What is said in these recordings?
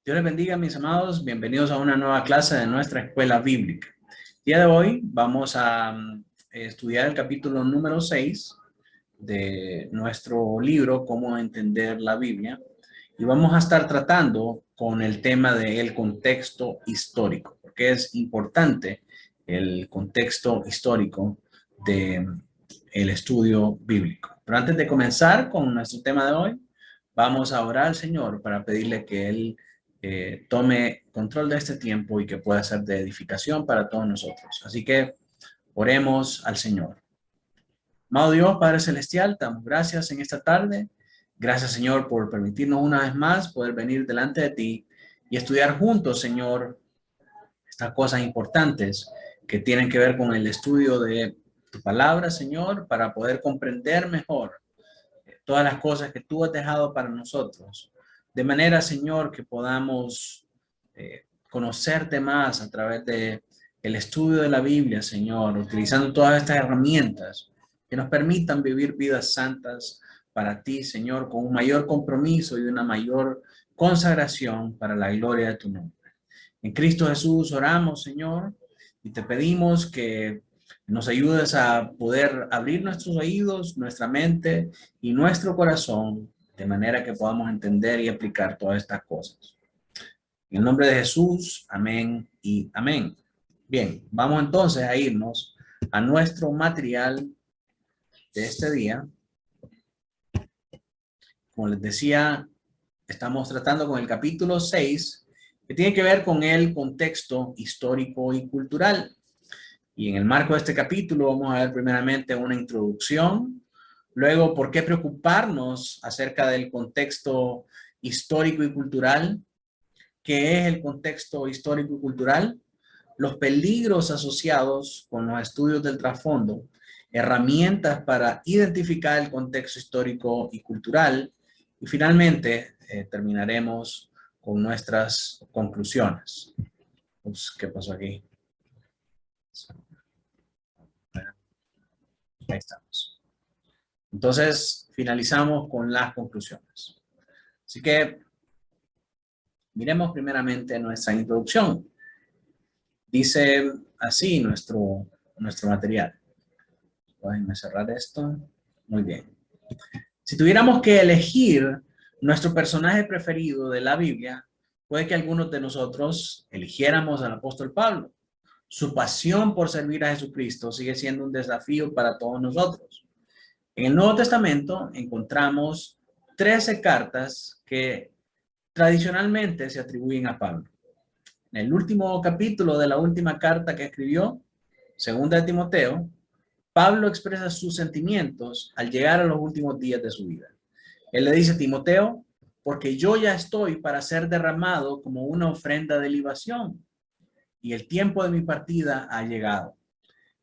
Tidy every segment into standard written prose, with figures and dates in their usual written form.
Dios les bendiga, mis amados. Bienvenidos a una nueva clase de nuestra escuela bíblica. El día de hoy vamos a estudiar el capítulo número 6 de nuestro libro, Cómo entender la Biblia. Y vamos a estar tratando con el tema del contexto histórico, porque es importante el contexto histórico del estudio bíblico. Pero antes de comenzar con nuestro tema de hoy, vamos a orar al Señor para pedirle que Él tome control de este tiempo y que pueda ser de edificación para todos nosotros. Así que oremos al Señor. Amado Dios, Padre Celestial, te damos gracias en esta tarde. Gracias, Señor, por permitirnos una vez más poder venir delante de ti y estudiar juntos, Señor, estas cosas importantes que tienen que ver con el estudio de tu palabra, Señor, para poder comprender mejor todas las cosas que tú has dejado para nosotros. De manera, Señor, que podamos conocerte más a través de el estudio de la Biblia, Señor, utilizando todas estas herramientas que nos permitan vivir vidas santas para ti, Señor, con un mayor compromiso y una mayor consagración para la gloria de tu nombre. En Cristo Jesús oramos, Señor, y te pedimos que nos ayudes a poder abrir nuestros oídos, nuestra mente y nuestro corazón, de manera que podamos entender y aplicar todas estas cosas. En el nombre de Jesús, amén y amén. Bien, vamos entonces a irnos a nuestro material de este día. Como les decía, estamos tratando con el capítulo 6, que tiene que ver con el contexto histórico y cultural. Y en el marco de este capítulo vamos a ver primeramente una introducción, luego por qué preocuparnos acerca del contexto histórico y cultural, qué es el contexto histórico y cultural, los peligros asociados con los estudios del trasfondo, herramientas para identificar el contexto histórico y cultural, y finalmente terminaremos con nuestras conclusiones. Ups, ¿qué pasó aquí? Ahí estamos. Entonces, finalizamos con las conclusiones. Así que, miremos primeramente nuestra introducción. Dice así nuestro material. Déjenme cerrar esto. Muy bien. Si tuviéramos que elegir nuestro personaje preferido de la Biblia, puede que algunos de nosotros eligiéramos al apóstol Pablo. Su pasión por servir a Jesucristo sigue siendo un desafío para todos nosotros. En el Nuevo Testamento encontramos 13 cartas que tradicionalmente se atribuyen a Pablo. En el último capítulo de la última carta que escribió, segunda de Timoteo, Pablo expresa sus sentimientos al llegar a los últimos días de su vida. Él le dice a Timoteo, porque yo ya estoy para ser derramado como una ofrenda de libación y el tiempo de mi partida ha llegado.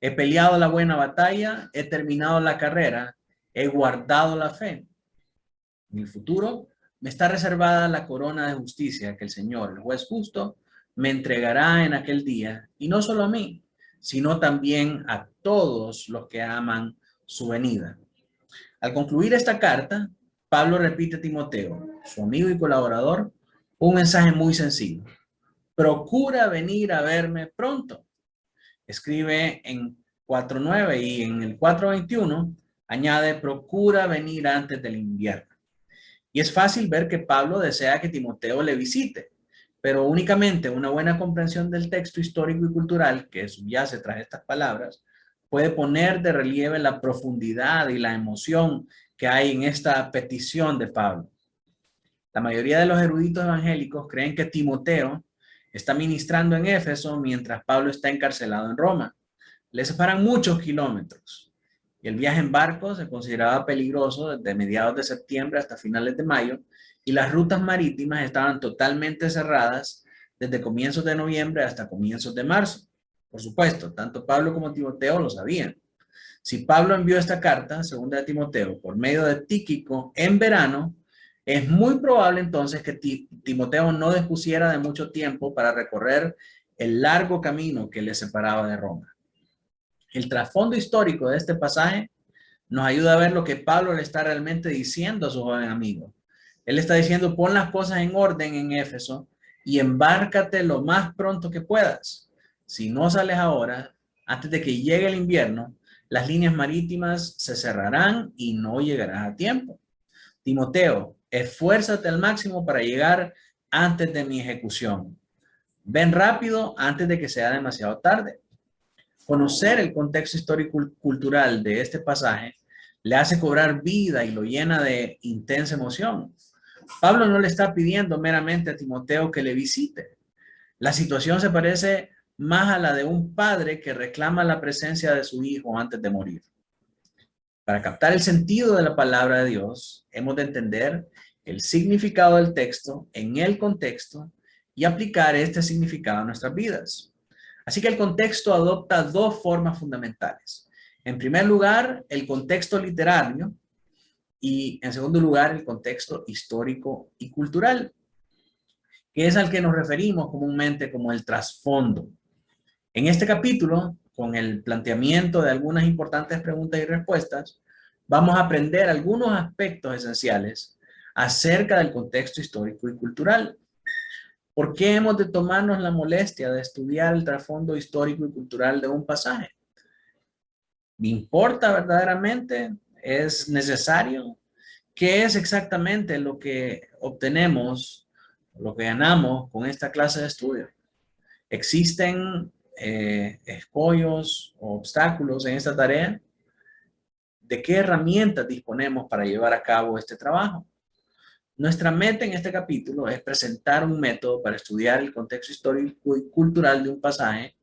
He peleado la buena batalla, he terminado la carrera, he guardado la fe. En el futuro me está reservada la corona de justicia que el Señor, el juez justo, me entregará en aquel día, y no solo a mí, sino también a todos los que aman su venida. Al concluir esta carta, Pablo repite a Timoteo, su amigo y colaborador, un mensaje muy sencillo. Procura venir a verme pronto. Escribe en 4:9 y en el 4:21 añade, procura venir antes del invierno. Y es fácil ver que Pablo desea que Timoteo le visite, pero únicamente una buena comprensión del texto histórico y cultural que subyace tras estas palabras puede poner de relieve la profundidad y la emoción que hay en esta petición de Pablo. La mayoría de los eruditos evangélicos creen que Timoteo está ministrando en Éfeso mientras Pablo está encarcelado en Roma. Le separan muchos kilómetros y el viaje en barco se consideraba peligroso desde mediados de septiembre hasta finales de mayo y las rutas marítimas estaban totalmente cerradas desde comienzos de noviembre hasta comienzos de marzo. Por supuesto, tanto Pablo como Timoteo lo sabían. Si Pablo envió esta carta, segunda de Timoteo, por medio de Tíquico en verano, es muy probable entonces que Timoteo no dispusiera de mucho tiempo para recorrer el largo camino que le separaba de Roma. El trasfondo histórico de este pasaje nos ayuda a ver lo que Pablo le está realmente diciendo a su joven amigo. Él está diciendo, pon las cosas en orden en Éfeso, y embárcate lo más pronto que puedas. Si no sales ahora, antes de que llegue el invierno, las líneas marítimas se cerrarán y no llegarás a tiempo. Timoteo, esfuérzate al máximo para llegar antes de mi ejecución. Ven rápido antes de que sea demasiado tarde. Conocer el contexto histórico-cultural de este pasaje le hace cobrar vida y lo llena de intensa emoción. Pablo no le está pidiendo meramente a Timoteo que le visite. La situación se parece más a la de un padre que reclama la presencia de su hijo antes de morir. Para captar el sentido de la palabra de Dios, hemos de entender el significado del texto en el contexto y aplicar este significado a nuestras vidas. Así que el contexto adopta dos formas fundamentales. En primer lugar, el contexto literario y en segundo lugar, el contexto histórico y cultural, que es al que nos referimos comúnmente como el trasfondo. En este capítulo, con el planteamiento de algunas importantes preguntas y respuestas, vamos a aprender algunos aspectos esenciales acerca del contexto histórico y cultural. ¿Por qué hemos de tomarnos la molestia de estudiar el trasfondo histórico y cultural de un pasaje? ¿Me importa verdaderamente? ¿Es necesario? ¿Qué es exactamente lo que obtenemos, lo que ganamos con esta clase de estudio? ¿Existen escollos o obstáculos en esta tarea? ¿De qué herramientas disponemos para llevar a cabo este trabajo? Nuestra meta en este capítulo es presentar un método para estudiar el contexto histórico y cultural de un pasaje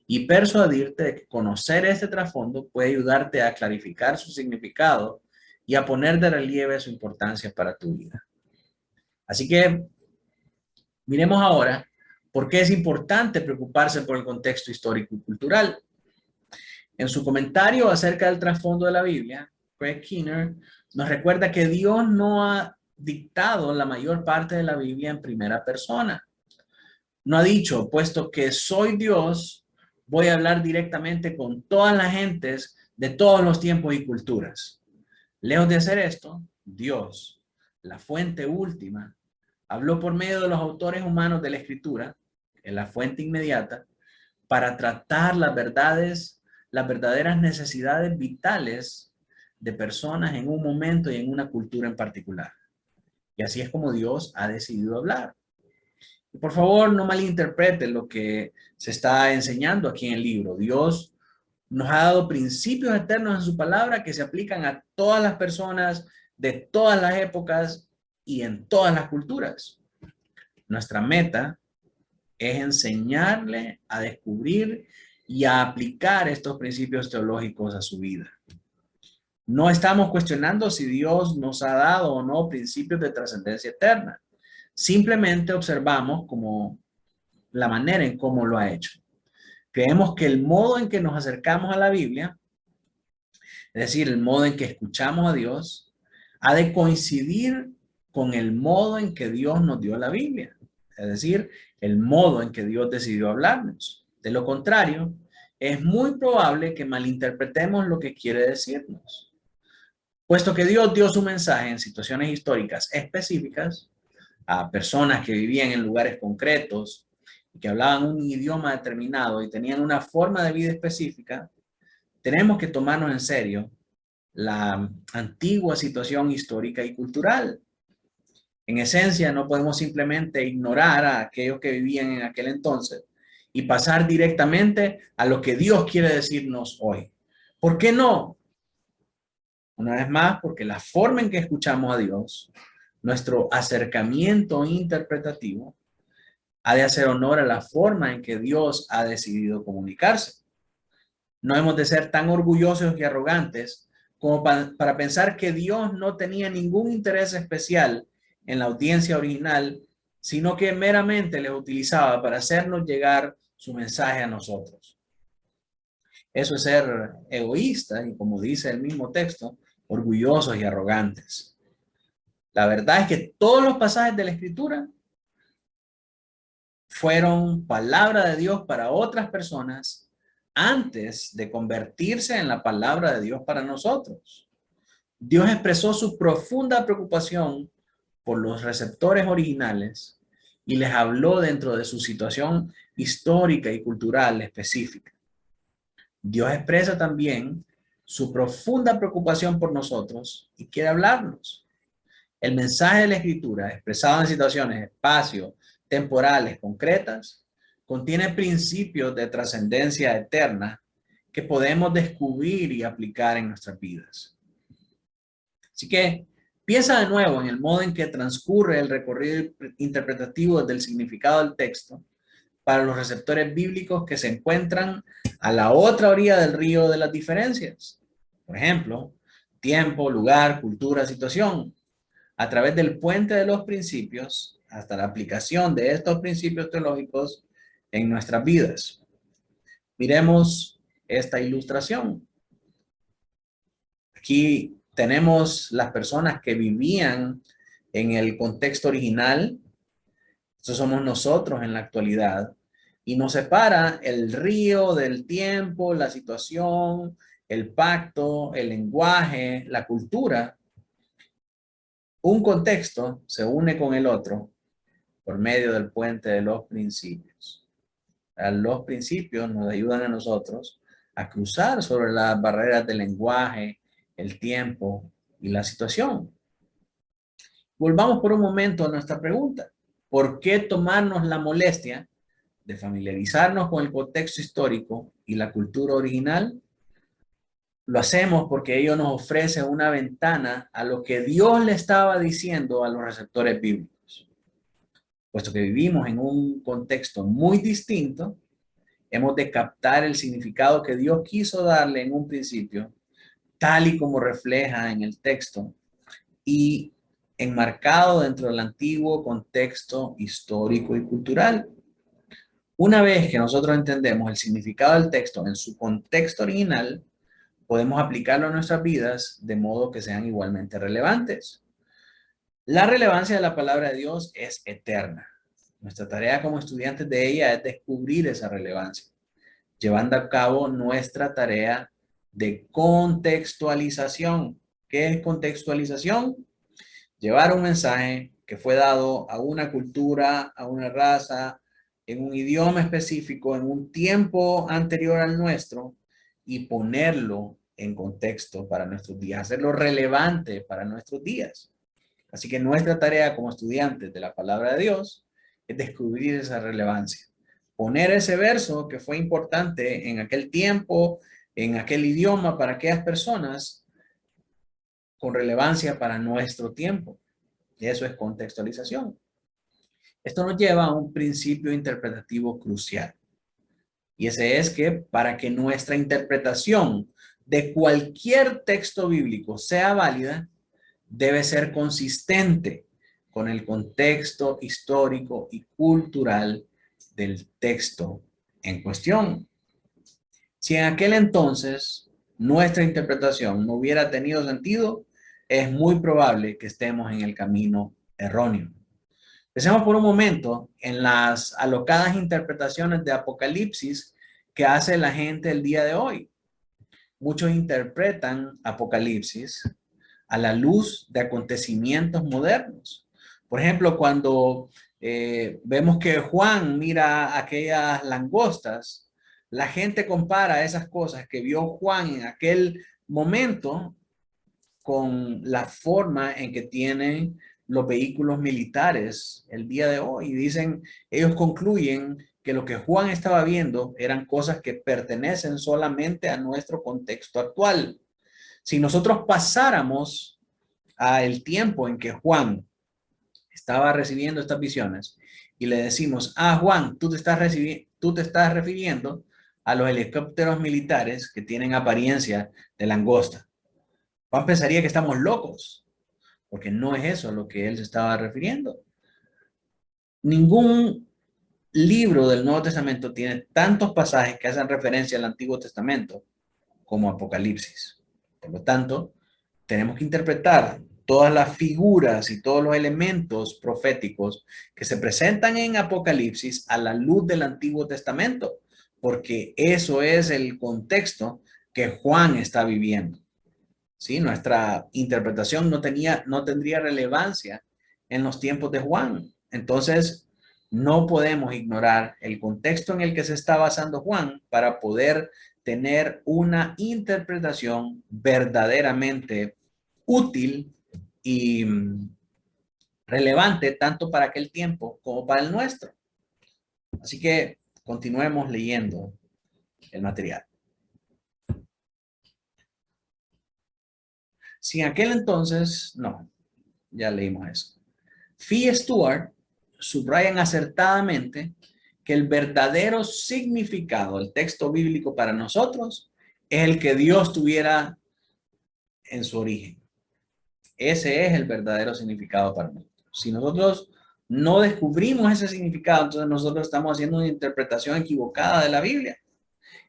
y persuadirte de que conocer este trasfondo puede ayudarte a clarificar su significado y a poner de relieve su importancia para tu vida. Así que miremos ahora por qué es importante preocuparse por el contexto histórico y cultural. En su comentario acerca del trasfondo de la Biblia, Craig Keener nos recuerda que Dios no ha dictado la mayor parte de la Biblia en primera persona. No ha dicho, puesto que soy Dios, voy a hablar directamente con todas las gentes de todos los tiempos y culturas. Lejos de hacer esto, Dios, la fuente última, habló por medio de los autores humanos de la Escritura, en la fuente inmediata, para tratar las verdaderas necesidades vitales de personas en un momento y en una cultura en particular. Y así es como Dios ha decidido hablar. Y por favor, no malinterpreten lo que se está enseñando aquí en el libro. Dios nos ha dado principios eternos en su palabra que se aplican a todas las personas de todas las épocas y en todas las culturas. Nuestra meta es enseñarle a descubrir y a aplicar estos principios teológicos a su vida. No estamos cuestionando si Dios nos ha dado o no principios de trascendencia eterna. Simplemente observamos como la manera en cómo lo ha hecho. Creemos que el modo en que nos acercamos a la Biblia, es decir, el modo en que escuchamos a Dios, ha de coincidir con el modo en que Dios nos dio la Biblia. Es decir, el modo en que Dios decidió hablarnos. De lo contrario, es muy probable que malinterpretemos lo que quiere decirnos. Puesto que Dios dio su mensaje en situaciones históricas específicas, a personas que vivían en lugares concretos, que hablaban un idioma determinado y tenían una forma de vida específica, tenemos que tomarnos en serio la antigua situación histórica y cultural. En esencia, no podemos simplemente ignorar a aquellos que vivían en aquel entonces y pasar directamente a lo que Dios quiere decirnos hoy. ¿Por qué no? Una vez más, porque la forma en que escuchamos a Dios, nuestro acercamiento interpretativo, ha de hacer honor a la forma en que Dios ha decidido comunicarse. No hemos de ser tan orgullosos y arrogantes como para pensar que Dios no tenía ningún interés especial en la audiencia original, sino que meramente les utilizaba para hacernos llegar su mensaje a nosotros. Eso es ser egoísta y, como dice el mismo texto, orgullosos y arrogantes. La verdad es que todos los pasajes de la Escritura fueron palabra de Dios para otras personas antes de convertirse en la palabra de Dios para nosotros. Dios expresó su profunda preocupación por los receptores originales y les habló dentro de su situación histórica y cultural específica. Dios expresa también su profunda preocupación por nosotros y quiere hablarnos. El mensaje de la Escritura, expresado en situaciones, espacios, temporales, concretas, contiene principios de trascendencia eterna que podemos descubrir y aplicar en nuestras vidas. Así que piensa de nuevo en el modo en que transcurre el recorrido interpretativo del significado del texto para los receptores bíblicos que se encuentran a la otra orilla del río de las diferencias. Por ejemplo, tiempo, lugar, cultura, situación. A través del puente de los principios hasta la aplicación de estos principios teológicos en nuestras vidas. Miremos esta ilustración. Aquí tenemos las personas que vivían en el contexto original. Eso somos nosotros en la actualidad. Y nos separa el río del tiempo, la situación, el pacto, el lenguaje, la cultura. Un contexto se une con el otro por medio del puente de los principios. Los principios nos ayudan a nosotros a cruzar sobre las barreras del lenguaje, el tiempo y la situación. Volvamos por un momento a nuestra pregunta. ¿Por qué tomarnos la molestia de familiarizarnos con el contexto histórico y la cultura original? Lo hacemos porque ello nos ofrece una ventana a lo que Dios le estaba diciendo a los receptores bíblicos. Puesto que vivimos en un contexto muy distinto, hemos de captar el significado que Dios quiso darle en un principio, tal y como refleja en el texto, y enmarcado dentro del antiguo contexto histórico y cultural. Una vez que nosotros entendemos el significado del texto en su contexto original, podemos aplicarlo a nuestras vidas de modo que sean igualmente relevantes. La relevancia de la palabra de Dios es eterna. Nuestra tarea como estudiantes de ella es descubrir esa relevancia, llevando a cabo nuestra tarea de contextualización. ¿Qué es contextualización? Llevar un mensaje que fue dado a una cultura, a una raza, en un idioma específico, en un tiempo anterior al nuestro, y ponerlo en contexto para nuestros días, hacerlo relevante para nuestros días. Así que nuestra tarea como estudiantes de la palabra de Dios es descubrir esa relevancia. Poner ese verso que fue importante en aquel tiempo, en aquel idioma, para aquellas personas, con relevancia para nuestro tiempo. Y eso es contextualización. Esto nos lleva a un principio interpretativo crucial. Y ese es que para que nuestra interpretación de cualquier texto bíblico sea válida, debe ser consistente con el contexto histórico y cultural del texto en cuestión. Si en aquel entonces nuestra interpretación no hubiera tenido sentido, es muy probable que estemos en el camino erróneo. Pensemos por un momento en las alocadas interpretaciones de Apocalipsis que hace la gente el día de hoy. Muchos interpretan Apocalipsis a la luz de acontecimientos modernos. Por ejemplo, cuando vemos que Juan mira aquellas langostas, la gente compara esas cosas que vio Juan en aquel momento con la forma en que tienen los vehículos militares el día de hoy. Y dicen, ellos concluyen que lo que Juan estaba viendo eran cosas que pertenecen solamente a nuestro contexto actual. Si nosotros pasáramos al tiempo en que Juan estaba recibiendo estas visiones y le decimos, Juan, tú te estás refiriendo a los helicópteros militares que tienen apariencia de langosta. Juan pensaría que estamos locos, porque no es eso a lo que él se estaba refiriendo. Ningún libro del Nuevo Testamento tiene tantos pasajes que hacen referencia al Antiguo Testamento como Apocalipsis. Por lo tanto, tenemos que interpretar todas las figuras y todos los elementos proféticos que se presentan en Apocalipsis a la luz del Antiguo Testamento, porque eso es el contexto que Juan está viviendo. ¿Sí? Nuestra interpretación no tendría relevancia en los tiempos de Juan. Entonces, no podemos ignorar el contexto en el que se está basando Juan para poder tener una interpretación verdaderamente útil y relevante tanto para aquel tiempo como para el nuestro. Así que continuemos leyendo el material. Si en aquel entonces, no, ya leímos eso. Fee y Stuart subrayan acertadamente que el verdadero significado del texto bíblico para nosotros es el que Dios tuviera en su origen. Ese es el verdadero significado para nosotros. Si nosotros no descubrimos ese significado, entonces nosotros estamos haciendo una interpretación equivocada de la Biblia.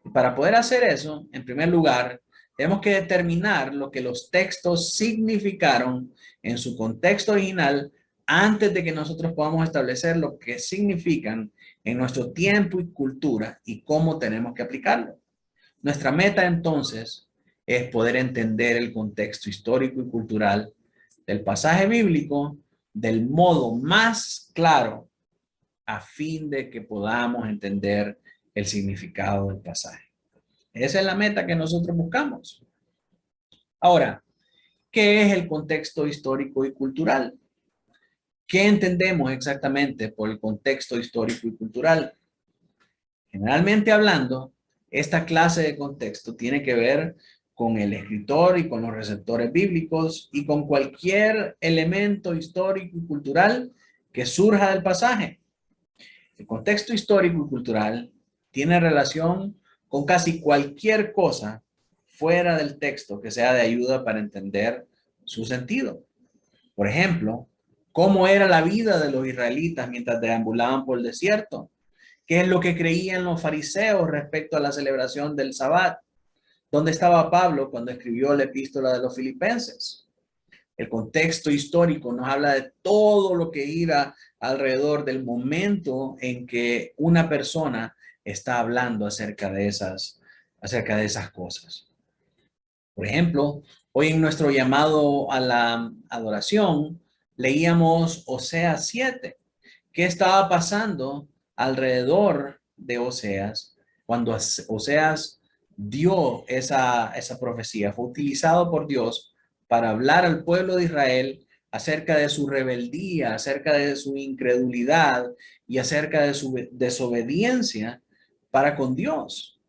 Y para poder hacer eso, en primer lugar, tenemos que determinar lo que los textos significaron en su contexto original antes de que nosotros podamos establecer lo que significan en nuestro tiempo y cultura y cómo tenemos que aplicarlo. Nuestra meta entonces es poder entender el contexto histórico y cultural del pasaje bíblico del modo más claro a fin de que podamos entender el significado del pasaje. Esa es la meta que nosotros buscamos. Ahora, ¿qué es el contexto histórico y cultural? ¿Qué entendemos exactamente por el contexto histórico y cultural? Generalmente hablando, esta clase de contexto tiene que ver con el escritor y con los receptores bíblicos y con cualquier elemento histórico y cultural que surja del pasaje. El contexto histórico y cultural tiene relación con casi cualquier cosa fuera del texto que sea de ayuda para entender su sentido. Por ejemplo, ¿cómo era la vida de los israelitas mientras deambulaban por el desierto? ¿Qué es lo que creían los fariseos respecto a la celebración del Sabbat? ¿Dónde estaba Pablo cuando escribió la epístola de los Filipenses? El contexto histórico nos habla de todo lo que iba alrededor del momento en que una persona está hablando acerca de esas cosas. Por ejemplo, hoy en nuestro llamado a la adoración, leíamos Oseas 7. ¿Qué estaba pasando alrededor de Oseas cuando Oseas dio esa profecía? Fue utilizado por Dios para hablar al pueblo de Israel acerca de su rebeldía, acerca de su incredulidad y acerca de su desobediencia para con Dios.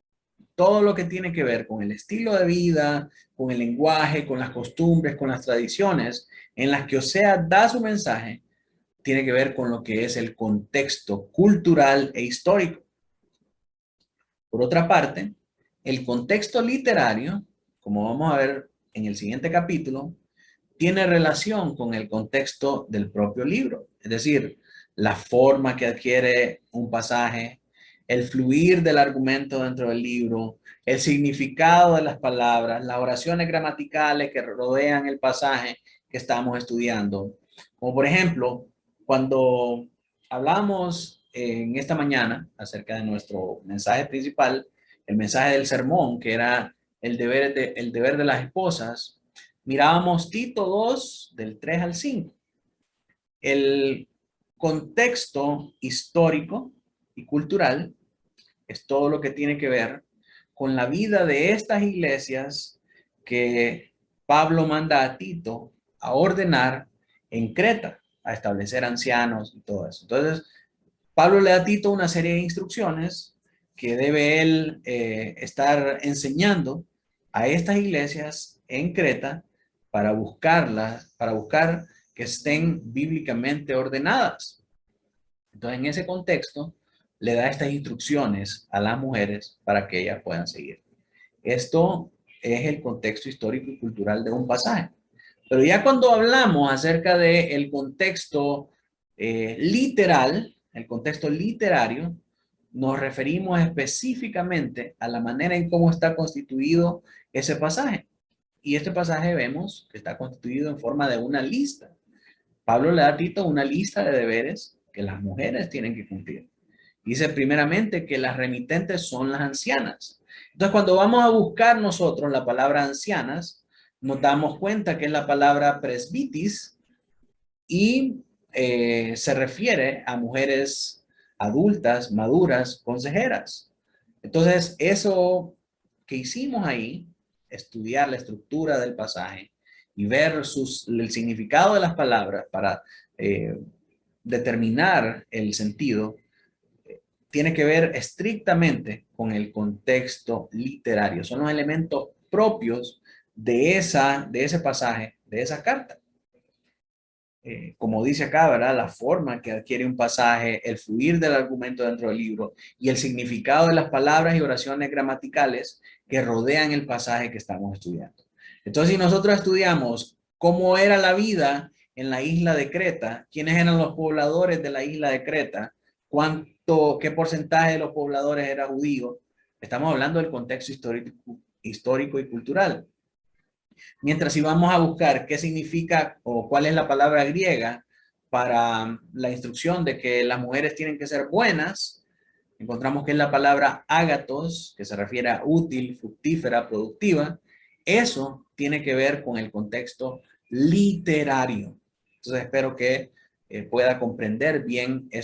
Todo lo que tiene que ver con el estilo de vida, con el lenguaje, con las costumbres, con las tradiciones en las que Oseas da su mensaje, tiene que ver con lo que es el contexto cultural e histórico. Por otra parte, el contexto literario, como vamos a ver en el siguiente capítulo, tiene relación con el contexto del propio libro, es decir, la forma que adquiere un pasaje, el fluir del argumento dentro del libro, el significado de las palabras, las oraciones gramaticales que rodean el pasaje que estamos estudiando. Como por ejemplo, cuando hablamos en esta mañana acerca de nuestro mensaje principal, el mensaje del sermón, que era el deber de las esposas, mirábamos Tito 2, del 3 al 5. El contexto histórico y cultural es todo lo que tiene que ver con la vida de estas iglesias que Pablo manda a Tito a ordenar en Creta, a establecer ancianos y todo eso. Entonces, Pablo le da a Tito una serie de instrucciones que debe él estar enseñando a estas iglesias en Creta para buscar que estén bíblicamente ordenadas. Entonces, en ese contexto, le da estas instrucciones a las mujeres para que ellas puedan seguir. Esto es el contexto histórico y cultural de un pasaje. Pero ya cuando hablamos acerca del contexto literal, el contexto literario, nos referimos específicamente a la manera en cómo está constituido ese pasaje. Y este pasaje vemos que está constituido en forma de una lista. Pablo le da a Tito una lista de deberes que las mujeres tienen que cumplir. Dice primeramente que las remitentes son las ancianas. Entonces, cuando vamos a buscar nosotros la palabra ancianas, nos damos cuenta que es la palabra presbitis y se refiere a mujeres adultas, maduras, consejeras. Entonces, eso que hicimos ahí, estudiar la estructura del pasaje y ver el significado de las palabras para determinar el sentido, tiene que ver estrictamente con el contexto literario. Son los elementos propios de ese pasaje, de esa carta. Como dice acá, ¿verdad? La forma que adquiere un pasaje, el fluir del argumento dentro del libro y el significado de las palabras y oraciones gramaticales que rodean el pasaje que estamos estudiando. Entonces, si nosotros estudiamos cómo era la vida en la isla de Creta, quiénes eran los pobladores de la isla de Creta, qué porcentaje de los pobladores era judío, estamos hablando del contexto histórico y cultural. Mientras si vamos a buscar qué significa o cuál es la palabra griega para la instrucción de que las mujeres tienen que ser buenas, encontramos que es la palabra ágatos, que se refiere a útil, fructífera, productiva. Eso tiene que ver con el contexto literario. Entonces espero que pueda comprender bien eh,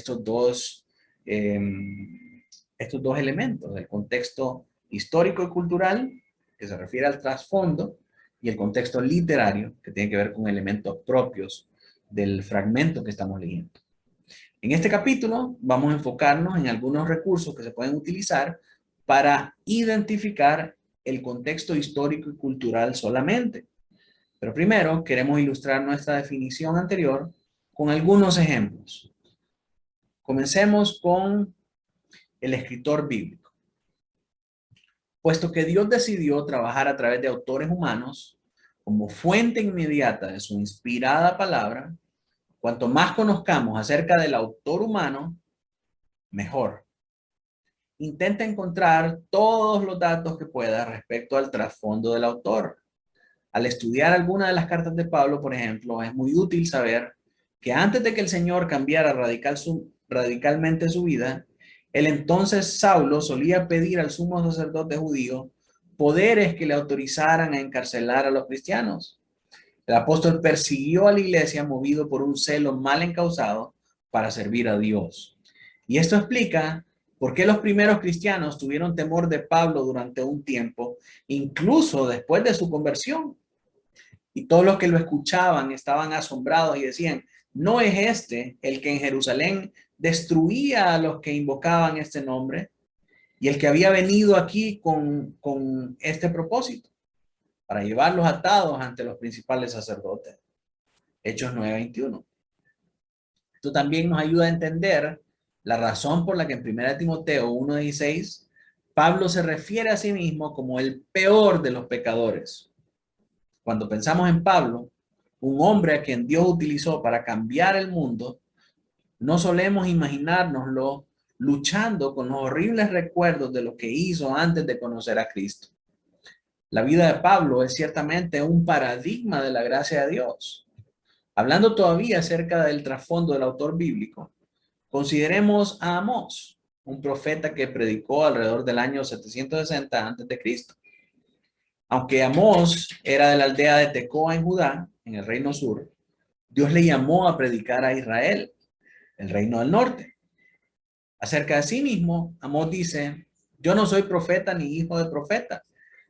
estos dos elementos, el contexto histórico y cultural, que se refiere al trasfondo, y el contexto literario, que tiene que ver con elementos propios del fragmento que estamos leyendo. En este capítulo vamos a enfocarnos en algunos recursos que se pueden utilizar para identificar el contexto histórico y cultural solamente. Pero primero queremos ilustrar nuestra definición anterior con algunos ejemplos. Comencemos con el escritor bíblico. Puesto que Dios decidió trabajar a través de autores humanos como fuente inmediata de su inspirada palabra, cuanto más conozcamos acerca del autor humano, mejor. Intenta encontrar todos los datos que pueda respecto al trasfondo del autor. Al estudiar alguna de las cartas de Pablo, por ejemplo, es muy útil saber que antes de que el Señor cambiara radicalmente su vida, el entonces Saulo solía pedir al sumo sacerdote judío poderes que le autorizaran a encarcelar a los cristianos. El apóstol persiguió a la iglesia movido por un celo mal encausado para servir a Dios. Y esto explica por qué los primeros cristianos tuvieron temor de Pablo durante un tiempo, incluso después de su conversión. Y todos los que lo escuchaban estaban asombrados y decían, ¿no es este el que en Jerusalén destruía a los que invocaban este nombre? Y el que había venido aquí con este propósito, para llevarlos atados ante los principales sacerdotes. Hechos 9:21. Esto también nos ayuda a entender la razón por la que en 1 Timoteo 1:16 Pablo se refiere a sí mismo como el peor de los pecadores. Cuando pensamos en Pablo, un hombre a quien Dios utilizó para cambiar el mundo, no solemos imaginárnoslo luchando con los horribles recuerdos de lo que hizo antes de conocer a Cristo. La vida de Pablo es ciertamente un paradigma de la gracia de Dios. Hablando todavía acerca del trasfondo del autor bíblico, consideremos a Amós, un profeta que predicó alrededor del año 760 a.C. Aunque Amós era de la aldea de Tecoa en Judá, en el reino sur, Dios le llamó a predicar a Israel, el reino del norte. Acerca de sí mismo, Amós dice, yo no soy profeta ni hijo de profeta,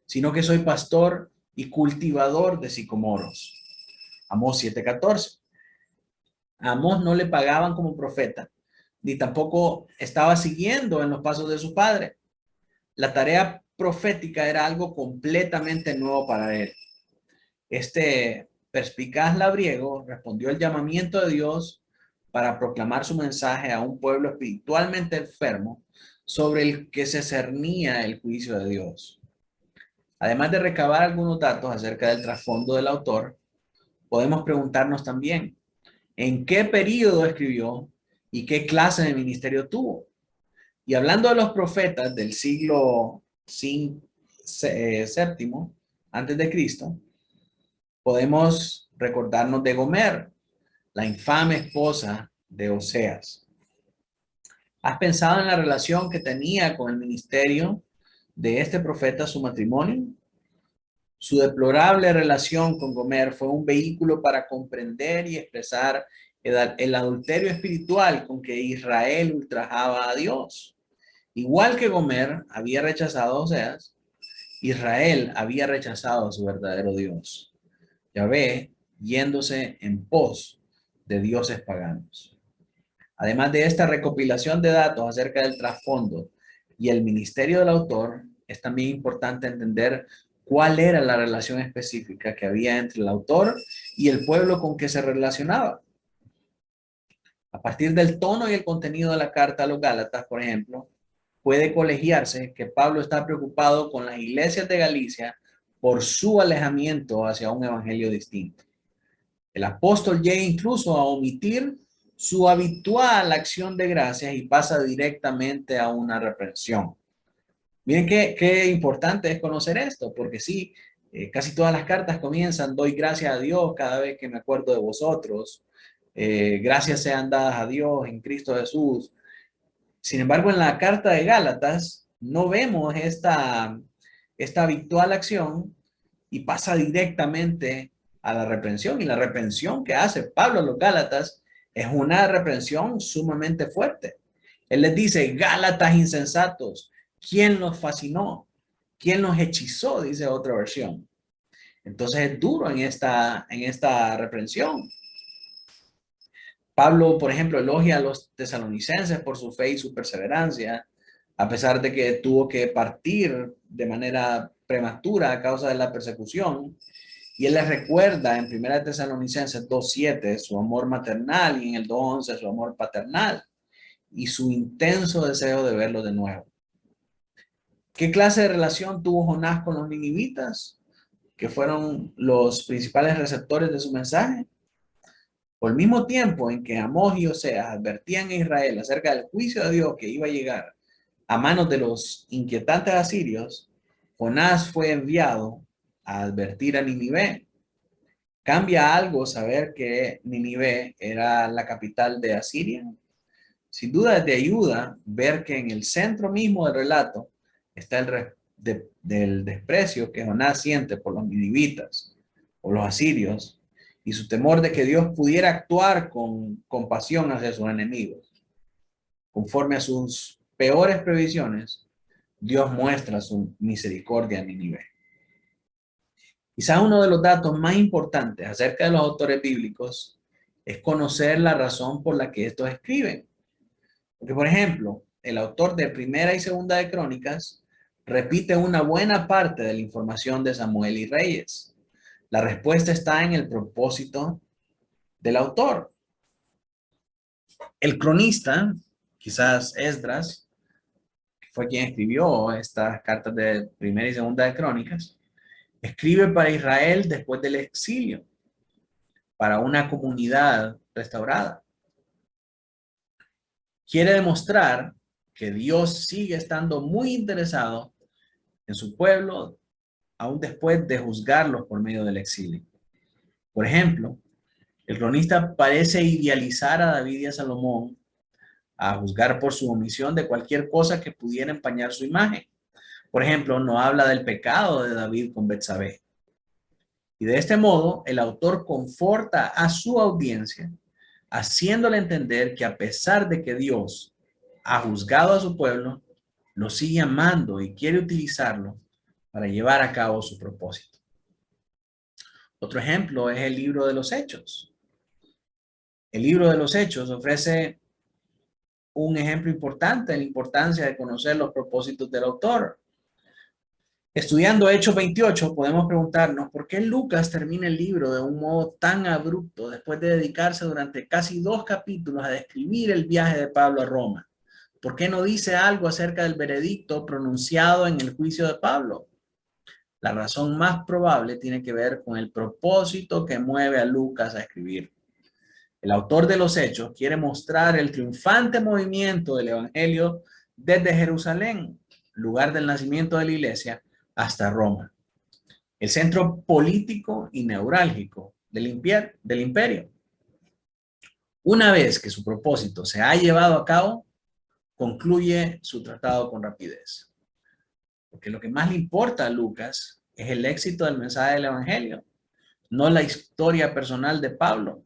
sino que soy pastor y cultivador de sicomoros. Amós 7:14. A Amós no le pagaban como profeta, ni tampoco estaba siguiendo en los pasos de su padre. La tarea profética era algo completamente nuevo para él. Este perspicaz labriego respondió al llamamiento de Dios para proclamar su mensaje a un pueblo espiritualmente enfermo sobre el que se cernía el juicio de Dios. Además de recabar algunos datos acerca del trasfondo del autor, podemos preguntarnos también, ¿en qué periodo escribió y qué clase de ministerio tuvo? Y hablando de los profetas del siglo VII antes de Cristo, podemos recordarnos de Gomer, la infame esposa de Oseas. ¿Has pensado en la relación que tenía con el ministerio de este profeta su matrimonio? Su deplorable relación con Gomer fue un vehículo para comprender y expresar el adulterio espiritual con que Israel ultrajaba a Dios. Igual que Gomer había rechazado a Oseas, Israel había rechazado a su verdadero Dios, Yahvé, yéndose en pos de dioses paganos. Además de esta recopilación de datos acerca del trasfondo y el ministerio del autor, es también importante entender cuál era la relación específica que había entre el autor y el pueblo con que se relacionaba. A partir del tono y el contenido de la carta a los Gálatas, por ejemplo, puede colegiarse que Pablo está preocupado con las iglesias de Galicia por su alejamiento hacia un evangelio distinto. El apóstol llega incluso a omitir su habitual acción de gracias y pasa directamente a una reprensión. Miren qué importante es conocer esto, porque sí, casi todas las cartas comienzan, doy gracias a Dios cada vez que me acuerdo de vosotros, gracias sean dadas a Dios en Cristo Jesús. Sin embargo, en la carta de Gálatas no vemos esta habitual acción y pasa directamente a la reprensión. Y la reprensión que hace Pablo a los Gálatas es una reprensión sumamente fuerte. Él les dice, Gálatas insensatos, ¿quién los fascinó? ¿Quién los hechizó? Dice otra versión. Entonces es duro en esta reprensión. Pablo, por ejemplo, elogia a los tesalonicenses por su fe y su perseverancia, a pesar de que tuvo que partir de manera prematura a causa de la persecución. Y él les recuerda en 1 Tesalonicenses 2:7 su amor maternal y en el 2:11 su amor paternal y su intenso deseo de verlo de nuevo. ¿Qué clase de relación tuvo Jonás con los ninivitas, que fueron los principales receptores de su mensaje? Por el mismo tiempo en que Amós y Oseas advertían a Israel acerca del juicio de Dios que iba a llegar a manos de los inquietantes asirios, Jonás fue enviado a advertir a Nínive. ¿Cambia algo saber que Nínive era la capital de Asiria? Sin duda es de ayuda ver que en el centro mismo del relato está del desprecio que Jonás siente por los ninivitas o los asirios y su temor de que Dios pudiera actuar con compasión hacia sus enemigos. Conforme a sus peores previsiones, Dios muestra su misericordia a Nínive. Quizás uno de los datos más importantes acerca de los autores bíblicos es conocer la razón por la que estos escriben. Porque, por ejemplo, el autor de Primera y Segunda de Crónicas repite una buena parte de la información de Samuel y Reyes. La respuesta está en el propósito del autor. El cronista, quizás Esdras, que fue quien escribió estas cartas de Primera y Segunda de Crónicas, escribe para Israel después del exilio, para una comunidad restaurada. Quiere demostrar que Dios sigue estando muy interesado en su pueblo, aún después de juzgarlos por medio del exilio. Por ejemplo, el cronista parece idealizar a David y a Salomón a juzgar por su omisión de cualquier cosa que pudiera empañar su imagen. Por ejemplo, no habla del pecado de David con Betsabé. Y de este modo, el autor conforta a su audiencia, haciéndole entender que a pesar de que Dios ha juzgado a su pueblo, lo sigue amando y quiere utilizarlo para llevar a cabo su propósito. Otro ejemplo es el libro de los Hechos. El libro de los Hechos ofrece un ejemplo importante de la importancia de conocer los propósitos del autor. Estudiando Hechos 28, podemos preguntarnos por qué Lucas termina el libro de un modo tan abrupto después de dedicarse durante casi 2 capítulos a describir el viaje de Pablo a Roma. ¿Por qué no dice algo acerca del veredicto pronunciado en el juicio de Pablo? La razón más probable tiene que ver con el propósito que mueve a Lucas a escribir. El autor de los Hechos quiere mostrar el triunfante movimiento del Evangelio desde Jerusalén, lugar del nacimiento de la iglesia, hasta Roma, el centro político y neurálgico del imperio. Una vez que su propósito se ha llevado a cabo, concluye su tratado con rapidez. Porque lo que más le importa a Lucas es el éxito del mensaje del Evangelio, no la historia personal de Pablo.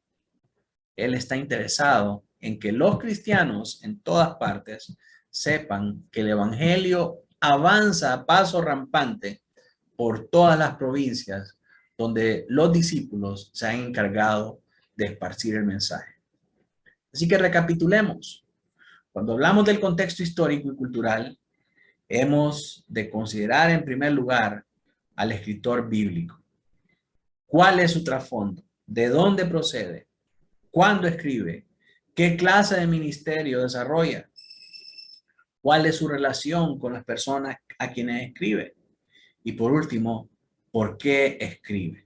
Él está interesado en que los cristianos en todas partes sepan que el evangelio avanza a paso rampante por todas las provincias donde los discípulos se han encargado de esparcir el mensaje. Así que recapitulemos. Cuando hablamos del contexto histórico y cultural, hemos de considerar en primer lugar al escritor bíblico. ¿Cuál es su trasfondo? ¿De dónde procede? ¿Cuándo escribe? ¿Qué clase de ministerio desarrolla? ¿Cuál es su relación con las personas a quienes escribe? Y por último, ¿por qué escribe?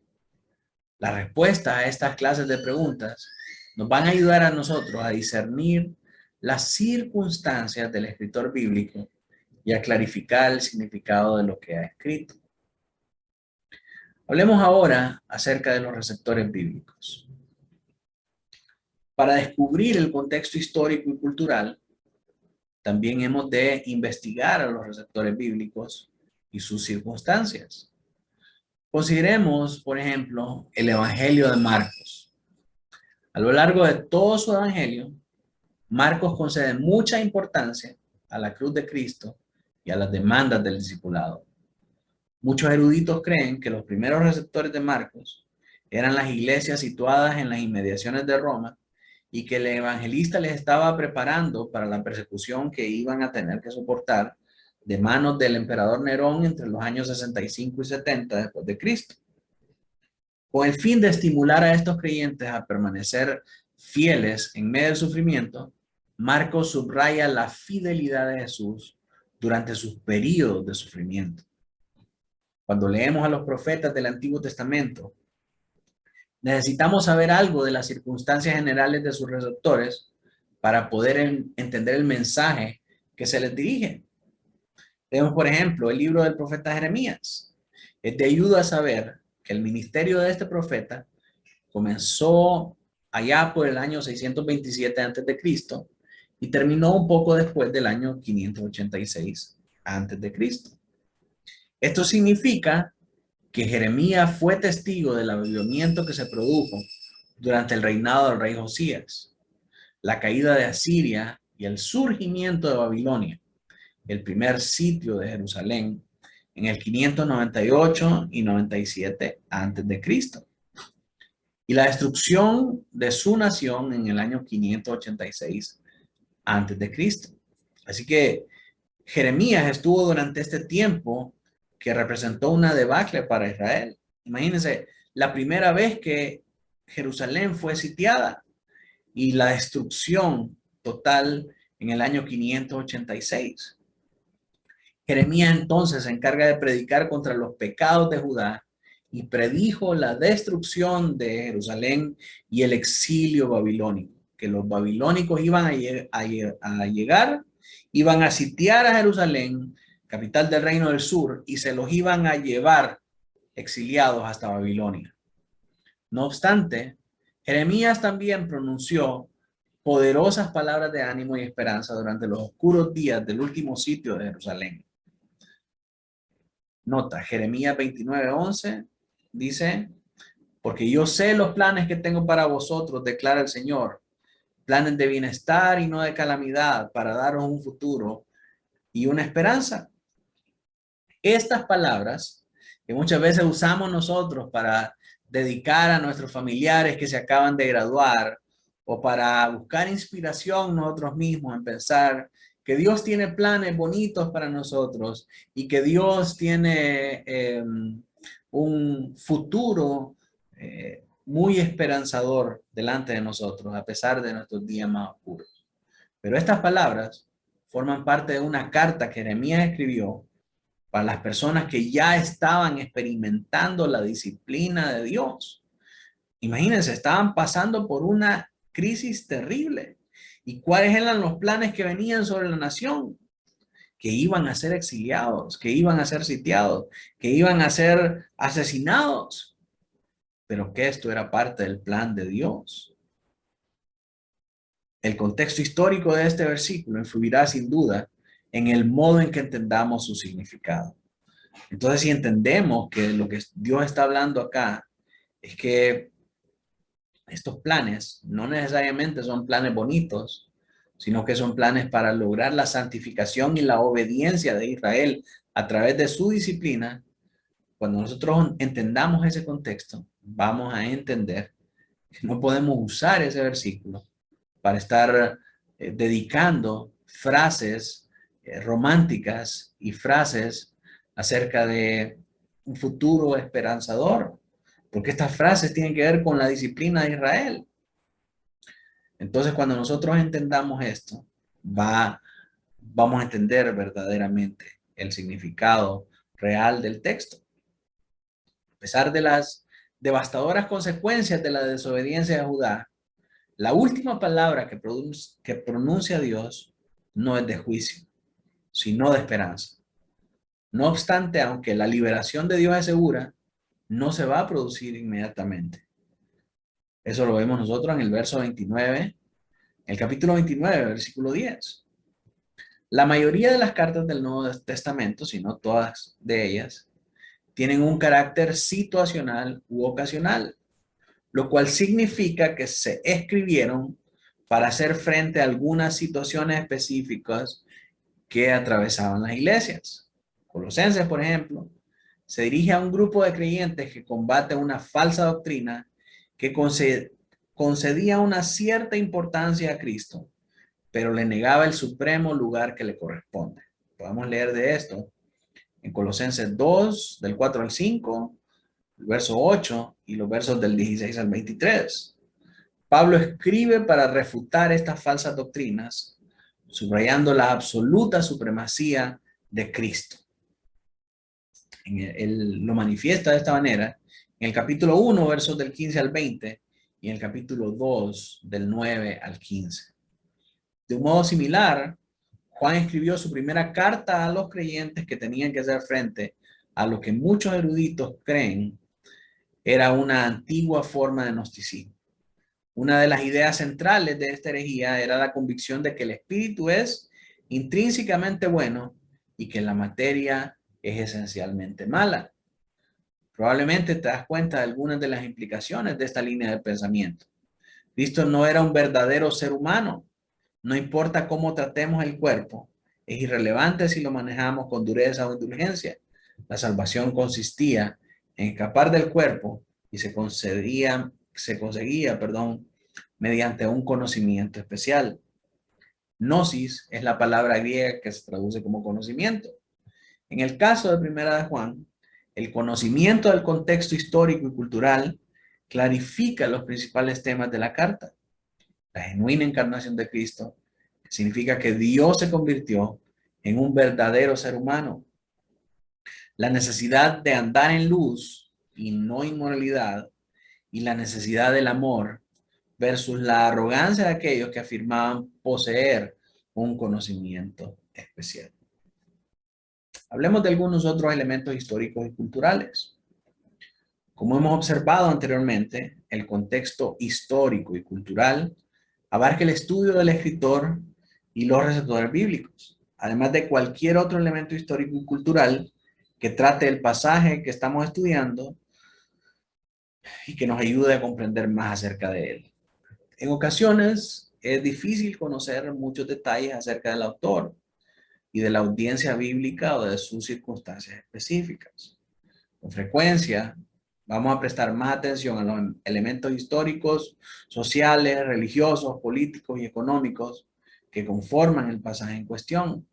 La respuesta a estas clases de preguntas nos van a ayudar a nosotros a discernir las circunstancias del escritor bíblico y a clarificar el significado de lo que ha escrito. Hablemos ahora acerca de los receptores bíblicos. Para descubrir el contexto histórico y cultural, también hemos de investigar a los receptores bíblicos y sus circunstancias. Consideremos, por ejemplo, el Evangelio de Marcos. A lo largo de todo su Evangelio, Marcos concede mucha importancia a la cruz de Cristo y a las demandas del discipulado. Muchos eruditos creen que los primeros receptores de Marcos eran las iglesias situadas en las inmediaciones de Roma y que el evangelista les estaba preparando para la persecución que iban a tener que soportar de manos del emperador Nerón entre los años 65 y 70 después de Cristo. Con el fin de estimular a estos creyentes a permanecer fieles en medio del sufrimiento, Marcos subraya la fidelidad de Jesús durante sus periodos de sufrimiento. Cuando leemos a los profetas del Antiguo Testamento, necesitamos saber algo de las circunstancias generales de sus receptores para poder entender el mensaje que se les dirige. Tenemos, por ejemplo, el libro del profeta Jeremías. Te ayuda a saber que el ministerio de este profeta comenzó allá por el año 627 a.C. y terminó un poco después del año 586 a.C. Esto significa que Jeremías fue testigo del avivamiento que se produjo durante el reinado del rey Josías, la caída de Asiria y el surgimiento de Babilonia, el primer sitio de Jerusalén en el 598 y 97 a.C. y la destrucción de su nación en el año 586 a.C. Así que Jeremías estuvo durante este tiempo que representó una debacle para Israel. Imagínense, la primera vez que Jerusalén fue sitiada y la destrucción total en el año 586. Jeremías entonces se encarga de predicar contra los pecados de Judá y predijo la destrucción de Jerusalén y el exilio babilónico, que los babilónicos iban a llegar, iban a sitiar a Jerusalén, capital del reino del sur, y se los iban a llevar exiliados hasta Babilonia. No obstante, Jeremías también pronunció poderosas palabras de ánimo y esperanza durante los oscuros días del último sitio de Jerusalén. Nota, Jeremías 29:11 dice, porque yo sé los planes que tengo para vosotros, declara el Señor, planes de bienestar y no de calamidad, para daros un futuro y una esperanza. Estas palabras que muchas veces usamos nosotros para dedicar a nuestros familiares que se acaban de graduar o para buscar inspiración nosotros mismos en pensar que Dios tiene planes bonitos para nosotros y que Dios tiene un futuro muy esperanzador delante de nosotros a pesar de nuestros días más oscuros. Pero estas palabras forman parte de una carta que Jeremías escribió para las personas que ya estaban experimentando la disciplina de Dios. Imagínense, estaban pasando por una crisis terrible. ¿Y cuáles eran los planes que venían sobre la nación? Que iban a ser exiliados, que iban a ser sitiados, que iban a ser asesinados. Pero que esto era parte del plan de Dios. El contexto histórico de este versículo influirá sin duda en el modo en que entendamos su significado. Entonces, si entendemos que lo que Dios está hablando acá es que estos planes no necesariamente son planes bonitos, sino que son planes para lograr la santificación y la obediencia de Israel a través de su disciplina. Cuando nosotros entendamos ese contexto, vamos a entender que no podemos usar ese versículo para estar dedicando frases románticas y frases acerca de un futuro esperanzador, porque estas frases tienen que ver con la disciplina de Israel. Entonces, cuando nosotros entendamos esto, vamos a entender verdaderamente el significado real del texto. A pesar de las devastadoras consecuencias de la desobediencia de Judá, la última palabra que pronuncia Dios no es de juicio, sino de esperanza. No obstante, aunque la liberación de Dios es segura, no se va a producir inmediatamente. Eso lo vemos nosotros en el verso 29, el capítulo 29, versículo 10. La mayoría de las cartas del Nuevo Testamento, si no todas de ellas, tienen un carácter situacional u ocasional, lo cual significa que se escribieron para hacer frente a algunas situaciones específicas que atravesaban las iglesias. Colosenses, por ejemplo, se dirige a un grupo de creyentes que combate una falsa doctrina que concedía una cierta importancia a Cristo, pero le negaba el supremo lugar que le corresponde. Podemos leer de esto en Colosenses 2, del 4 al 5, el verso 8 y los versos del 16 al 23. Pablo escribe para refutar estas falsas doctrinas, subrayando la absoluta supremacía de Cristo. Él lo manifiesta de esta manera en el capítulo 1, versos del 15 al 20, y en el capítulo 2, del 9 al 15. De un modo similar, Juan escribió su primera carta a los creyentes que tenían que hacer frente a lo que muchos eruditos creen era una antigua forma de gnosticismo. Una de las ideas centrales de esta herejía era la convicción de que el espíritu es intrínsecamente bueno y que la materia es esencialmente mala. Probablemente te das cuenta de algunas de las implicaciones de esta línea de pensamiento. Cristo no era un verdadero ser humano. No importa cómo tratemos el cuerpo, es irrelevante si lo manejamos con dureza o indulgencia. La salvación consistía en escapar del cuerpo y se conseguía, mediante un conocimiento especial. Gnosis es la palabra griega que se traduce como conocimiento. En el caso de Primera de Juan, el conocimiento del contexto histórico y cultural clarifica los principales temas de la carta. La genuina encarnación de Cristo significa que Dios se convirtió en un verdadero ser humano. La necesidad de andar en luz y no inmoralidad, y la necesidad del amor versus la arrogancia de aquellos que afirmaban poseer un conocimiento especial. Hablemos de algunos otros elementos históricos y culturales. Como hemos observado anteriormente, el contexto histórico y cultural abarca el estudio del escritor y los receptores bíblicos, además de cualquier otro elemento histórico y cultural que trate el pasaje que estamos estudiando y que nos ayude a comprender más acerca de él. En ocasiones es difícil conocer muchos detalles acerca del autor y de la audiencia bíblica o de sus circunstancias específicas. Con frecuencia vamos a prestar más atención a los elementos históricos, sociales, religiosos, políticos y económicos que conforman el pasaje en cuestión.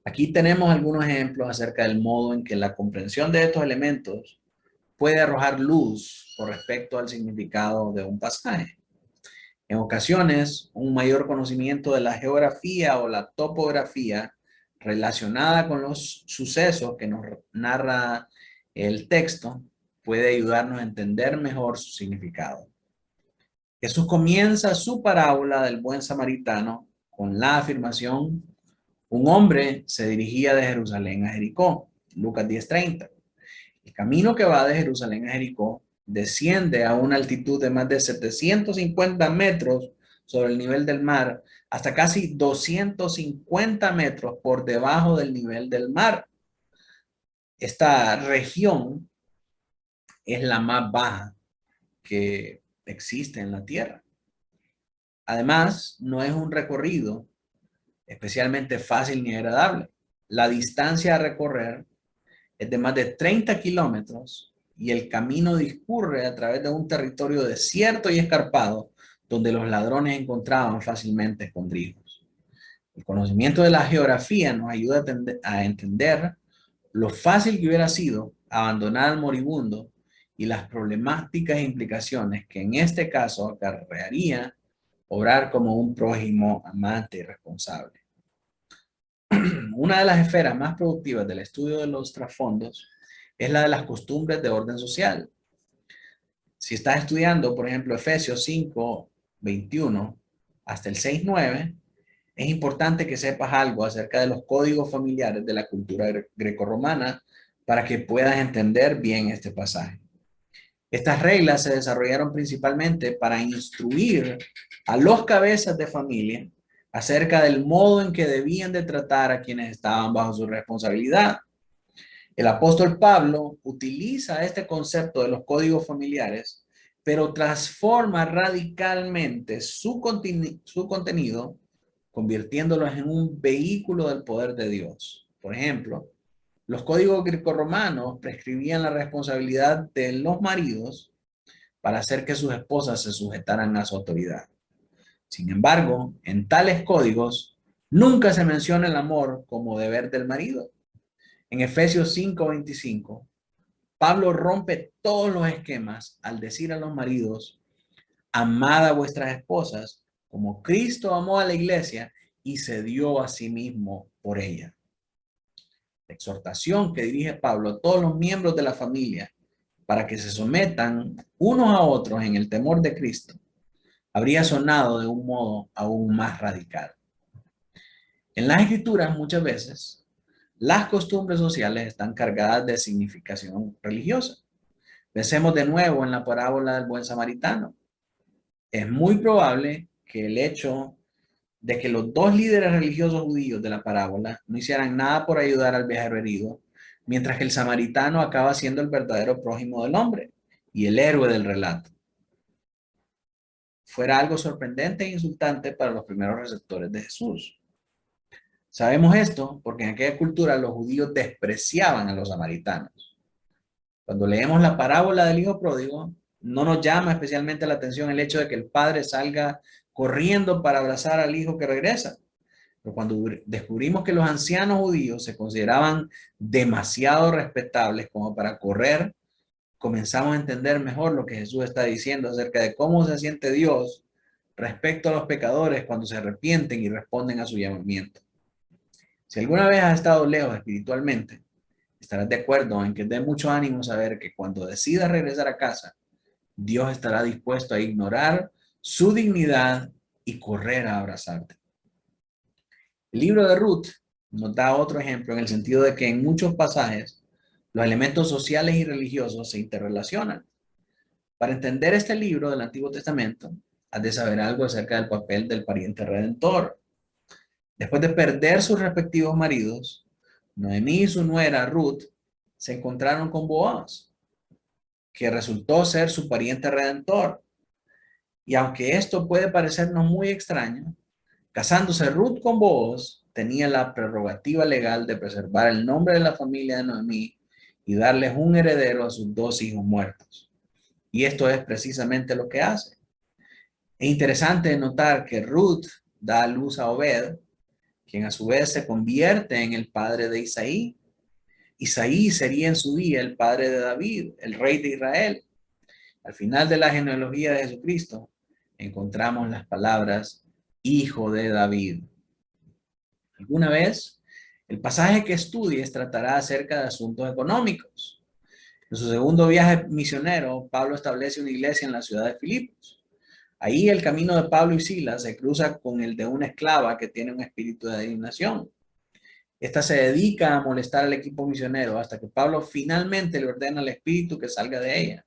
Aquí tenemos algunos ejemplos acerca del modo en que la comprensión de estos elementos puede arrojar luz con respecto al significado de un pasaje. En ocasiones, un mayor conocimiento de la geografía o la topografía relacionada con los sucesos que nos narra el texto puede ayudarnos a entender mejor su significado. Jesús comienza su parábola del buen samaritano con la afirmación: un hombre se dirigía de Jerusalén a Jericó, Lucas 10:30. El camino que va de Jerusalén a Jericó desciende a una altitud de más de 750 metros sobre el nivel del mar, hasta casi 250 metros por debajo del nivel del mar. Esta región es la más baja que existe en la tierra. Además, no es un recorrido especialmente fácil ni agradable. La distancia a recorrer es de más de 30 kilómetros y el camino discurre a través de un territorio desierto y escarpado donde los ladrones encontraban fácilmente escondrijos. El conocimiento de la geografía nos ayuda a entender lo fácil que hubiera sido abandonar al moribundo y las problemáticas implicaciones que en este caso acarrearía obrar como un prójimo amante y responsable. Una de las esferas más productivas del estudio de los trasfondos es la de las costumbres de orden social. Si estás estudiando, por ejemplo, Efesios 5, 21 hasta el 6, 9, es importante que sepas algo acerca de los códigos familiares de la cultura grecorromana para que puedas entender bien este pasaje. Estas reglas se desarrollaron principalmente para instruir a los cabezas de familia acerca del modo en que debían de tratar a quienes estaban bajo su responsabilidad. El apóstol Pablo utiliza este concepto de los códigos familiares, pero transforma radicalmente su contenido, convirtiéndolos en un vehículo del poder de Dios. Por ejemplo, los códigos grecorromanos prescribían la responsabilidad de los maridos para hacer que sus esposas se sujetaran a su autoridad. Sin embargo, en tales códigos nunca se menciona el amor como deber del marido. En Efesios 5:25, Pablo rompe todos los esquemas al decir a los maridos: amad a vuestras esposas como Cristo amó a la iglesia y se dio a sí mismo por ella. La exhortación que dirige Pablo a todos los miembros de la familia para que se sometan unos a otros en el temor de Cristo habría sonado de un modo aún más radical. En las escrituras muchas veces las costumbres sociales están cargadas de significación religiosa. Pensemos de nuevo en la parábola del buen samaritano. Es muy probable que el hecho de que los dos líderes religiosos judíos de la parábola no hicieran nada por ayudar al viajero herido, mientras que el samaritano acaba siendo el verdadero prójimo del hombre y el héroe del relato, fuera algo sorprendente e insultante para los primeros receptores de Jesús. Sabemos esto porque en aquella cultura los judíos despreciaban a los samaritanos. Cuando leemos la parábola del hijo pródigo, no nos llama especialmente la atención el hecho de que el padre salga corriendo para abrazar al hijo que regresa. Pero cuando descubrimos que los ancianos judíos se consideraban demasiado respetables como para correr, comenzamos a entender mejor lo que Jesús está diciendo acerca de cómo se siente Dios respecto a los pecadores cuando se arrepienten y responden a su llamamiento. Si alguna vez has estado lejos espiritualmente, estarás de acuerdo en que es de mucho ánimo saber que cuando decidas regresar a casa, Dios estará dispuesto a ignorar su dignidad y correr a abrazarte. El libro de Ruth nos da otro ejemplo en el sentido de que en muchos pasajes los elementos sociales y religiosos se interrelacionan. Para entender este libro del Antiguo Testamento, has de saber algo acerca del papel del pariente redentor. Después de perder sus respectivos maridos, Noemí y su nuera Ruth se encontraron con Boaz, que resultó ser su pariente redentor. Y aunque esto puede parecernos muy extraño, casándose Ruth con Boaz tenía la prerrogativa legal de preservar el nombre de la familia de Noemí y darles un heredero a sus dos hijos muertos. Y esto es precisamente lo que hace. Es interesante notar que Ruth da a luz a Obed, quien a su vez se convierte en el padre de Isaí. Isaí sería en su día el padre de David, el rey de Israel. Al final de la genealogía de Jesucristo encontramos las palabras hijo de David. ¿Alguna vez? El pasaje que estudies tratará acerca de asuntos económicos. En su segundo viaje misionero, Pablo establece una iglesia en la ciudad de Filipos. Ahí el camino de Pablo y Silas se cruza con el de una esclava que tiene un espíritu de adivinación. Esta se dedica a molestar al equipo misionero hasta que Pablo finalmente le ordena al espíritu que salga de ella.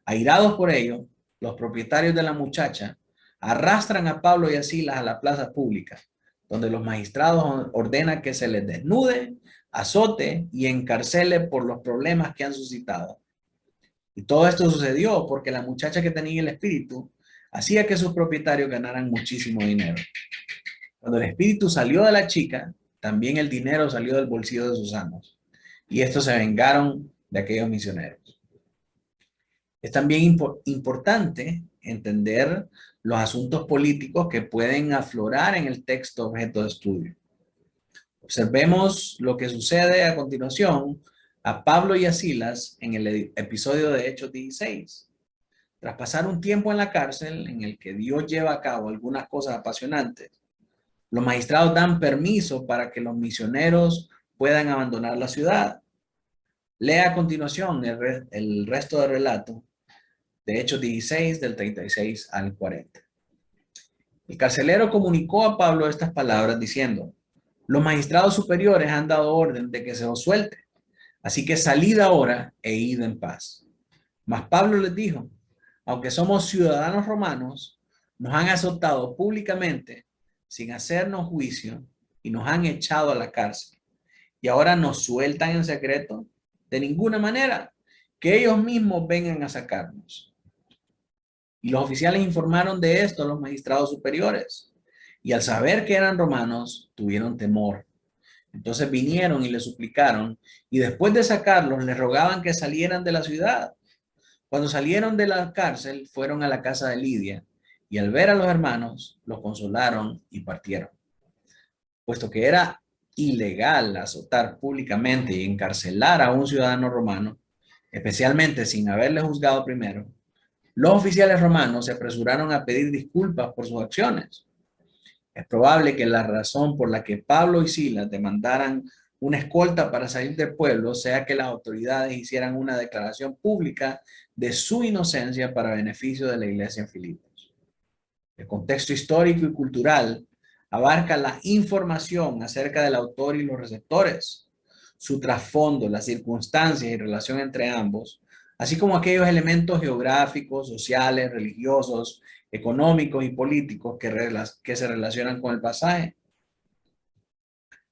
Airados por ello, los propietarios de la muchacha arrastran a Pablo y a Silas a la plaza pública, donde los magistrados ordenan que se les desnude, azote y encarcele por los problemas que han suscitado. Y todo esto sucedió porque la muchacha que tenía el espíritu hacía que sus propietarios ganaran muchísimo dinero. Cuando el espíritu salió de la chica, también el dinero salió del bolsillo de sus amos. Y estos se vengaron de aquellos misioneros. Es también importante entender los asuntos políticos que pueden aflorar en el texto objeto de estudio. Observemos lo que sucede a continuación a Pablo y a Silas en el episodio de Hechos 16. Tras pasar un tiempo en la cárcel en el que Dios lleva a cabo algunas cosas apasionantes, los magistrados dan permiso para que los misioneros puedan abandonar la ciudad. Lea a continuación el resto del relato de Hechos 16, del 36 al 40. El carcelero comunicó a Pablo estas palabras diciendo: los magistrados superiores han dado orden de que se os suelte, así que salid ahora e id en paz. Mas Pablo les dijo: aunque somos ciudadanos romanos, nos han azotado públicamente sin hacernos juicio y nos han echado a la cárcel. Y ahora nos sueltan en secreto. De ninguna manera, que ellos mismos vengan a sacarnos. Y los oficiales informaron de esto a los magistrados superiores. Y al saber que eran romanos, tuvieron temor. Entonces vinieron y le suplicaron, y después de sacarlos, les rogaban que salieran de la ciudad. Cuando salieron de la cárcel, fueron a la casa de Lidia, y al ver a los hermanos, los consolaron y partieron. Puesto que era ilegal azotar públicamente y encarcelar a un ciudadano romano, especialmente sin haberle juzgado primero, los oficiales romanos se apresuraron a pedir disculpas por sus acciones. Es probable que la razón por la que Pablo y Silas demandaran una escolta para salir del pueblo sea que las autoridades hicieran una declaración pública de su inocencia para beneficio de la iglesia en Filipos. El contexto histórico y cultural abarca la información acerca del autor y los receptores, su trasfondo, las circunstancias y relación entre ambos, así como aquellos elementos geográficos, sociales, religiosos, económicos y políticos que se relacionan con el pasaje.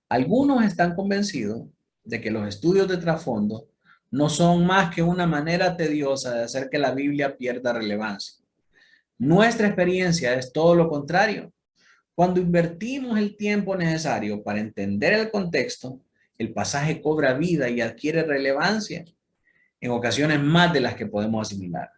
Algunos están convencidos de que los estudios de trasfondo no son más que una manera tediosa de hacer que la Biblia pierda relevancia. Nuestra experiencia es todo lo contrario. Cuando invertimos el tiempo necesario para entender el contexto, el pasaje cobra vida y adquiere relevancia, en ocasiones más de las que podemos asimilar.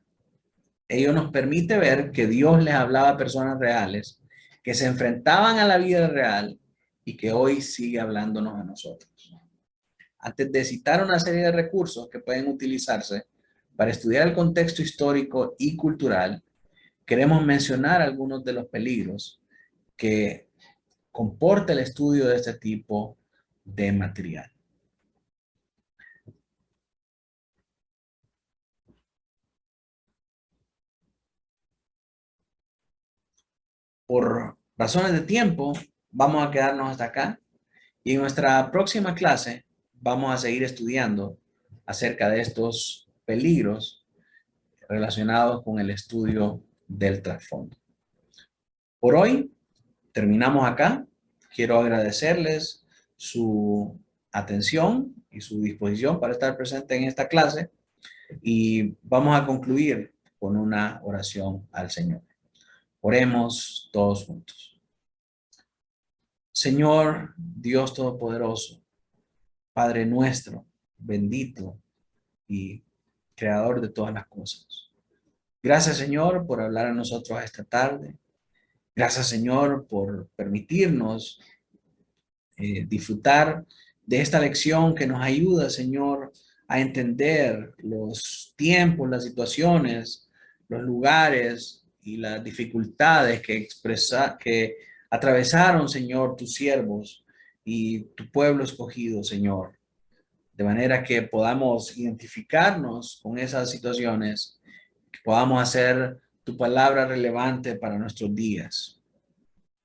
Ello nos permite ver que Dios les hablaba a personas reales, que se enfrentaban a la vida real y que hoy sigue hablándonos a nosotros. Antes de citar una serie de recursos que pueden utilizarse para estudiar el contexto histórico y cultural, queremos mencionar algunos de los peligros que comporta el estudio de este tipo de material. Por razones de tiempo, vamos a quedarnos hasta acá y en nuestra próxima clase vamos a seguir estudiando acerca de estos peligros relacionados con el estudio del trasfondo. Por hoy terminamos acá. Quiero agradecerles su atención y su disposición para estar presente en esta clase y vamos a concluir con una oración al Señor. Oremos todos juntos. Señor Dios Todopoderoso, Padre nuestro, bendito y creador de todas las cosas. Gracias, Señor, por hablar a nosotros esta tarde. Gracias, Señor, por permitirnos disfrutar de esta lección que nos ayuda, Señor, a entender los tiempos, las situaciones, los lugares y las dificultades que atravesaron, Señor, tus siervos y tu pueblo escogido, Señor. De manera que podamos identificarnos con esas situaciones, que podamos hacer tu palabra relevante para nuestros días.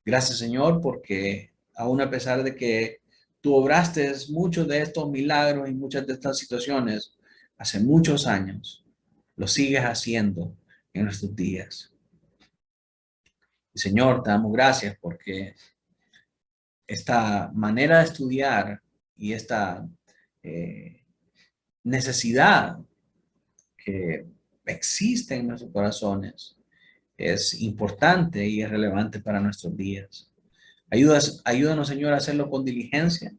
Gracias, Señor, porque aún a pesar de que tú obraste muchos de estos milagros y muchas de estas situaciones hace muchos años, lo sigues haciendo en nuestros días. Y Señor, te damos gracias porque esta manera de estudiar y esta necesidad que existe en nuestros corazones es importante y es relevante para nuestros días. Ayúdanos, Señor, a hacerlo con diligencia,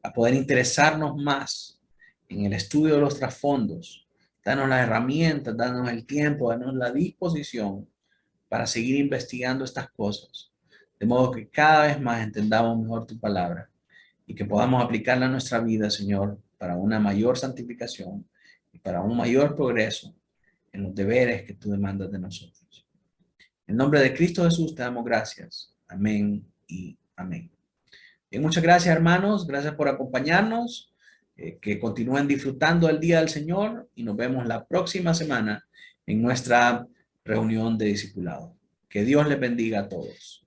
a poder interesarnos más en el estudio de los trasfondos. Danos las herramientas, danos el tiempo, danos la disposición para seguir investigando estas cosas, de modo que cada vez más entendamos mejor tu palabra y que podamos aplicarla a nuestra vida, Señor, para una mayor santificación y para un mayor progreso en los deberes que tú demandas de nosotros. En nombre de Cristo Jesús te damos gracias. Amén y amén. Bien, muchas gracias, hermanos. Gracias por acompañarnos. Que continúen disfrutando el día del Señor y nos vemos la próxima semana en nuestra reunión de discipulado. Que Dios les bendiga a todos.